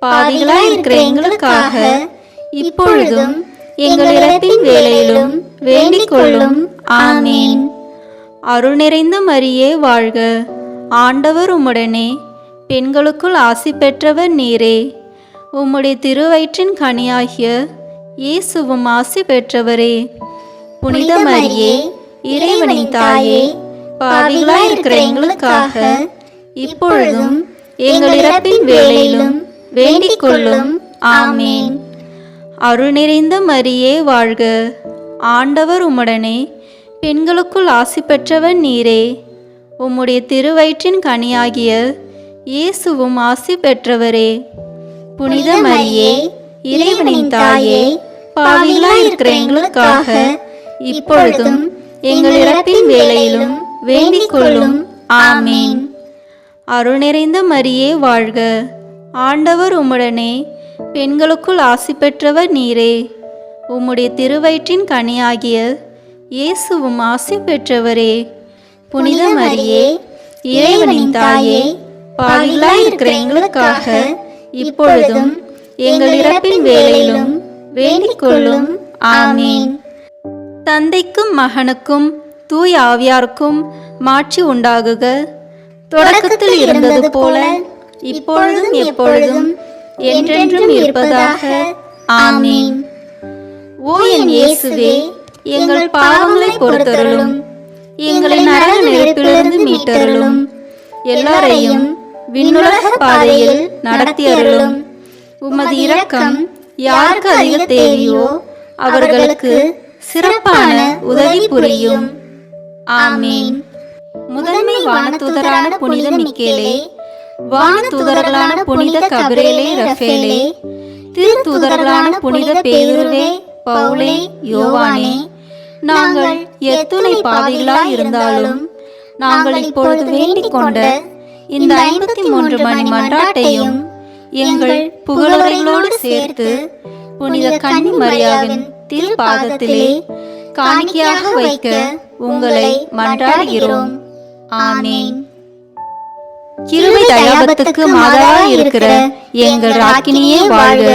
பாவிகளாய் இருக்கிற எங்களுக்காக இப்பொழுதும் எங்கள் இறப்பின் வேளையிலும் வேண்டிக் கொள்ளும். ஆமீன். அருள் நிறைந்த மரியே வாழ்க, ஆண்டவர் உம்முடனே, பெண்களுக்குள் ஆசி பெற்றவர் நீரே. உம்முடைய திருவயிற்றின் கனியாகிய இயேசுவும் ஆசி பெற்றவரே. புனித மரியே, இறைவனின் தாயே, பாவிகளாய் இருக்கிற எங்களுக்காக இப்பொழுதும் எங்கள் இறப்பின் வேளையிலும் வேண்டிக் கொள்ளும். ஆமீன். அருள் நிறைந்த மரியே வாழ்க, ஆண்டவர் உம்முடனே பெண்களுக்குள் ஆசி பெற்றவர் நீரே. உம்முடைய திருவயிற்றின் கனியாகிய இயேசுவும் ஆசி பெற்றவரே. புனித மரியே, இறைவனின் தாயே, பாவிகளாயிருக்கிற எங்களுக்காக இப்பொழுதும் எங்கள் இறப்பின் வேளையிலும் வேண்டிக் கொள்ளும். ஆமீன். அருள் நிறைந்த மரியே வாழ்க. ஆண்டவர் உம்முடனே பெண்களுக்குள் ஆசி பெற்றவர் நீரே. உம்முடைய திருவயிற்றின் கனியாகிய இயேசுவும் ஆசி பெற்றவரே. புனித மரியே, இறைவனின் தாயே, பாவிகளாயிருக்கிற எங்களுக்காக இப்பொழுதும் எங்கள் இறப்பின் வேளையிலும் வேண்டிக் கொள்ளும். ஆமீன். தந்தைக்கும் மகனுக்கும் தூய ஆவியாருக்கும் மாட்சி உண்டாகுக. தொடக்கத்தில் இருந்தது போல இப்பொழுதும் எப்பொழுதும் என்றென்றும் இருப்பதாக. ஆமீன். ஓ என் இயேசுவே, எங்கள் பாவங்களை பொறுத்தருளும், எங்களை நரக நெருப்பிலிருந்து மீட்டருளும், எல்லாரையும் விண்ணுலக பாதையில் நடத்தியருளும். உமது இரக்கம் யாருக்கு அதிக தேவையோ அவர்களுக்கு சிறப்பான உதவி புரியும். ஆமீன். முதன்மை வானதூதரான புனித மிக்கேலே, வானதூதர்களான புனித கபிரேலே, ரஃபேலே, திருத்தூதர்களான புனித பேதுருவே, பவுலே, யோவானே, நாங்கள் எத்துணை பாவிகளாய் இருந்தாலும் நாங்கள் இப்பொழுது வேண்டிக் கொண்ட இந்த 53 மணி மன்றாட்டையும் எங்கள் புகழுரைகளோடு சேர்த்து புனித கன்னி மரியாவின் திருப்பாதத்திலே காணிக்கையாக வைக்க உங்களை மன்றாடுகிறோம். ஆமீன். கிருபை தயாபத்துக்கு மாதாவாய் இருக்கிற எங்கள் ராக்கினியே வாழ்க.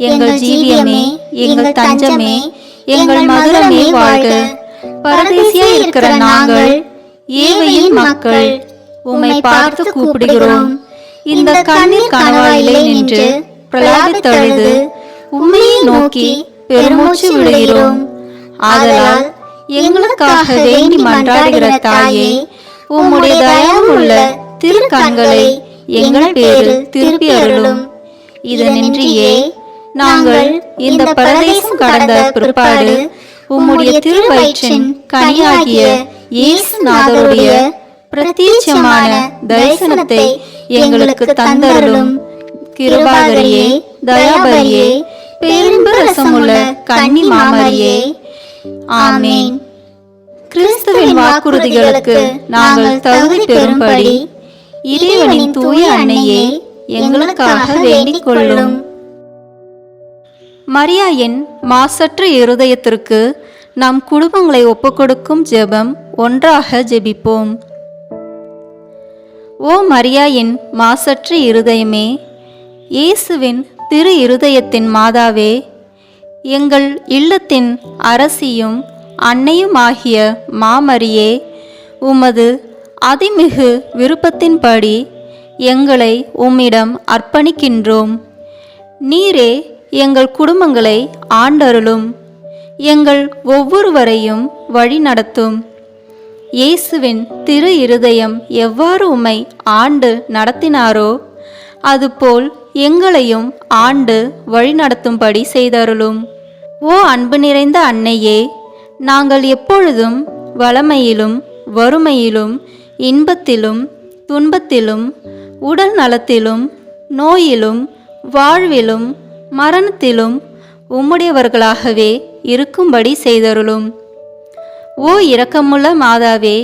எங்கள் ஜீவியமே, எங்கள் தஞ்சமே, எங்கள் மதுரமே வாழ்க. பரதேசியா இருக்கிற நாங்கள் ஏவையின் மக்கள் உம்மை பார்த்து கூப்பிடுகிறோம். இந்த கண்ணீர் கணவாயிலே நின்று பிரலாபித்தழுது உம்மையை நோக்கி பெருமூச்சு விடுகிறோம். ஆதலால் எங்களுக்காக வேண்டி மன்றாடுகிற தாயே, உம்முடைய தயவுள்ள திருக்கண்களை எங்கள் பேரில் திருப்பி அருளும். இதனின்றியே நாங்கள் இந்த பரதேசம் கடந்த பிற்பாடு உம்முடைய திருவயிற்றின் கனியாகிய இயேசுநாதருடைய பிரத்யட்சமான தரிசனத்தை எங்களுக்கு தந்தருளும். கிருபாகரியே, தயாபரியே, பேரின்பு ரசமுள்ள கன்னி மாமரியே. ஆமீன். கிறிஸ்துவின் வாக்குறுதிகளுக்கு நாங்கள் தகுதி பெறும்படி இறைவனின் தூய அன்னையே எங்களுக்காக வேண்டிக் கொள்ளும். மரியாயின் மாசற்ற இருதயத்திற்கு நம் குடும்பங்களை ஒப்புக்கொடுக்கும் ஜெபம். ஒன்றாக ஜெபிப்போம். ஓ மரியாயின் மாசற்ற இருதயமே, இயேசுவின் திரு இருதயத்தின் மாதாவே, எங்கள் இல்லத்தின் அரசியும் அன்னையுமாகிய மாமரியே, உமது அதிமிகு விருப்பத்தின்படி எங்களை உம்மிடம் அர்ப்பணிக்கின்றோம். நீரே எங்கள் குடும்பங்களை ஆண்டருளும், எங்கள் ஒவ்வொருவரையும் வழி நடத்தும். இயேசுவின் திரு இருதயம் எவ்வாறு உம்மை ஆண்டு நடத்தினாரோ அதுபோல் எங்களையும் ஆண்டு வழிநடத்தும்படி செய்தருளும். ஓ அன்பு நிறைந்த அன்னையே, நாங்கள் எப்பொழுதும் வளமையிலும் வறுமையிலும் இன்பத்திலும் துன்பத்திலும் உடல் நலத்திலும் நோயிலும் வாழ்விலும் மரணத்திலும் உம்முடையவர்களாகவே இருக்கும்படி செய்தருளும். ஓ இரக்கமுள்ள மாதாவே,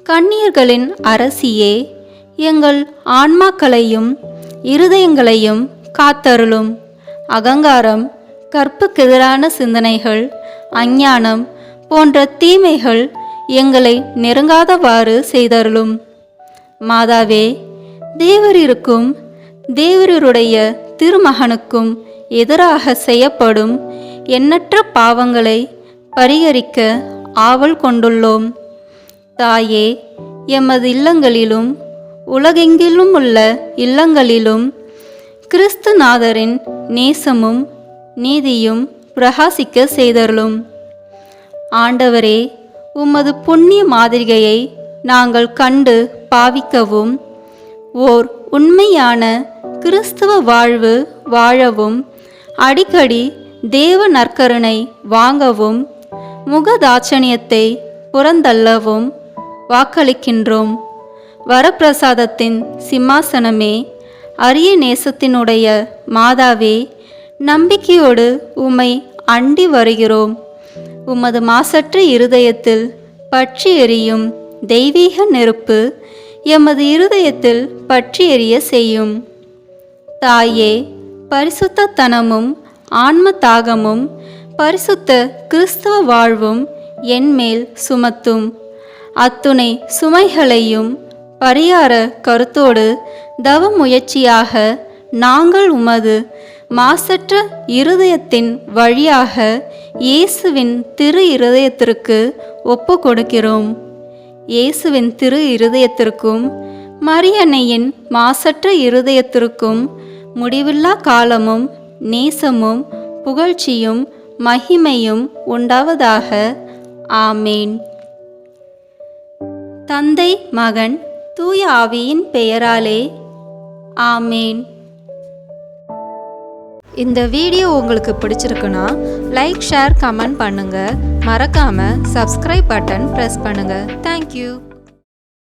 கன்னியர்களின் அரசியே, எங்கள் ஆன்மாக்களையும் இருதயங்களையும் காத்தருளும். அகங்காரம், கற்புக்கெதிரான சிந்தனைகள், அஞ்ஞானம் போன்ற தீமைகள் எங்களை நெருங்காதவாறு செய்தருளும். மாதாவே, தேவரிருக்கும் தேவருடைய திருமகனுக்கும் எதிராக செய்யப்படும் எண்ணற்ற பாவங்களை பரிகரிக்க ஆவல் கொண்டுள்ளோம். தாயே, எமது இல்லங்களிலும் உலகெங்கிலும் உள்ள இல்லங்களிலும் கிறிஸ்துநாதரின் நேசமும் நீதியும் பிரகாசிக்க செய்தருளும். ஆண்டவரே, உமது புண்ணிய மாதிரிகையை நாங்கள் கண்டு பாவிக்கவும் ஓர் உண்மையான கிறிஸ்துவ வாழ்வு வாழவும் அடிக்கடி தேவ நற்கருணை வாங்கவும் முகதாட்சணியத்தை புறந்தள்ளவும் வாக்களிக்கின்றோம். வரப்பிரசாதத்தின் சிம்மாசனமே, அரிய நேசத்தினுடைய மாதாவே, நம்பிக்கையோடு உம்மை அண்டி வருகிறோம். உமது மாசற்ற இருதயத்தில் பற்றி எரியும் தெய்வீக நெருப்பு எமது இருதயத்தில் பற்றி எரிய செய்யும். தாயே, பரிசுத்தத்தனமும் ஆன்ம தாகமும் பரிசுத்த கிறிஸ்தவ வாழ்வும் என்மேல் சுமத்தும். அத்துணை சுமைகளையும் பரிகார கருத்தோடு தவ முயற்சியாக நாங்கள் உமது மாசற்ற இருதயத்தின் வழியாக இயேசுவின் திரு இருதயத்திற்கு ஒப்பு கொடுக்கிறோம். இயேசுவின் திரு இருதயத்திற்கும் மரியன்னையின் மாசற்ற இருதயத்திற்கும் முடிவில்லா காலமும் நேசமும் புகழ்ச்சியும் மகிமையும் உண்டாவதாக. ஆமேன். தந்தை, மகன், தூய ஆவியின் பெயராலே ஆமேன். இந்த வீடியோ உங்களுக்கு பிடிச்சிருக்குன்னா லைக், ஷேர், கமெண்ட் பண்ணுங்கள். மறக்காமல் சப்ஸ்கிரைப் பட்டன் ப்ரெஸ் பண்ணுங்கள். தேங்க்யூ.